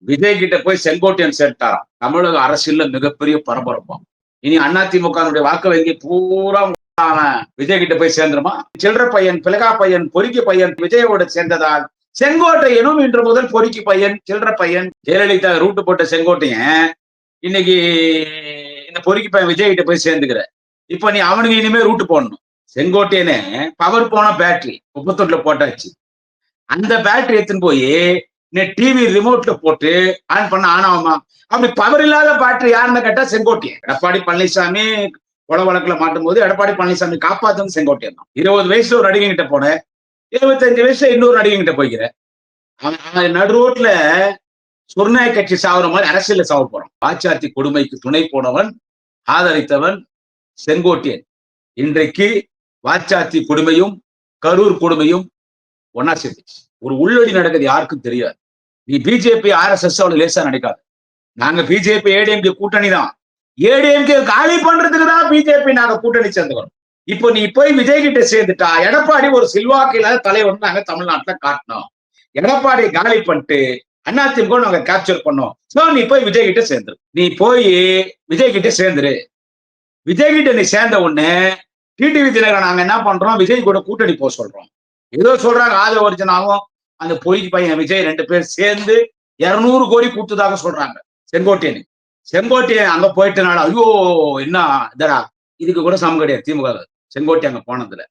விஜய் கிட்ட போய் செங்கோட்டையன் சேர்த்தாராம். தமிழக அரசியல்ல மிகப்பெரிய பரபரப்பாம். இனி அதிமுக வாக்கு வங்கி பூரா விஜய் கிட்ட போய் சேர்ந்துருமா? சில்லற பையன், பிளகா பையன், பொறுக்கி பையன் விஜயோட சேர்ந்ததால் செங்கோட்டையனும் இன்று முதல் பொறுக்கி பையன், சில்லற பையன். ஜெயலலிதா ரூட்டு போட்ட செங்கோட்டையன் இன்னைக்கு இந்த பொறுக்கி பையன் விஜய் கிட்ட போய் சேர்ந்துக்கிற. இப்ப நீ அவனுக்கு இனிமே ரூட்டு போடணும். செங்கோட்டையனே பவர் போன பேட்டரி 31 போட்டாச்சு. அந்த பேட்டரி எடுத்துன்னு போய் டிவி ரிமோட்ல போட்டு ஆன் பண்ண ஆன் ஆகுமா? அப்படி பவர் இல்லாத பேட்டரி யாருன்னு கேட்டா செங்கோட்டையன். எடப்பாடி பழனிசாமி கொலை வழக்குல மாட்டும் போது எடப்பாடி பழனிசாமி காப்பாத்தும் செங்கோட்டையன் தான். 20 வயசுல ஒரு நடிகை கிட்ட போனேன், 25 வயசுல இன்னொரு நடிகை கிட்ட போய்க்கிறேன். நடு ரோட்ல சுர்நாய கட்சி சாவுற மாதிரி அரசியல சாவ போறோம். பாச்சாத்தி கொடுமைக்கு துணை போனவன், ஆதரித்தவன் செங்கோட்டையன். இன்றைக்கு வாச்சாத்தி கொடுமையும் கரூர் கொடுமையும் ஒன்னா சேர்ந்துச்சு. ஒரு உள்ளடி நடக்குது யாருக்கும் தெரியாது. நீ பிஜேபி RSS அவ்வளவு லேசா நினைக்காது. நாங்க பிஜேபி ஏடிஎம்கே கூட்டணி தான். ஏடிஎம்கே காலி பண்றதுக்கு தான் பிஜேபி நாங்க கூட்டணி சேர்ந்துக்கிறோம். இப்போ நீ போய் விஜய் கிட்ட சேர்ந்துட்டா எடப்பாடி ஒரு செல்வாக்கு இல்லாத தலைவர் நாங்க தமிழ்நாட்டுல காட்டணும். எடப்பாடி காலி பண்ணிட்டு அதிமுக நாங்க கேப்சர் பண்ணோம். நீ போய் விஜய் கிட்ட சேர்ந்துரு. நீ போய் விஜய் கிட்ட சேர்ந்துரு. விஜய் கிட்ட நீ சேர்ந்த உடனே டிடிவி தினகரன் நாங்க என்ன பண்றோம், விஜய் கூட கூட்டணி போக சொல்றோம். ஏதோ சொல்றாங்க ஆதரவு ஒரிஜினாவும் அந்த பொய்க்கு பையன் விஜய் 2 பேர் சேர்ந்து 200 கோடி கூட்டுதாக சொல்றாங்க செங்கோட்டையன். செங்கோட்டையன் அங்க போயிட்டனால ஐயோ என்ன இதரா இதுக்கு கூட சமம் கிடையாது திமுக. செங்கோட்டை அங்க போனதுல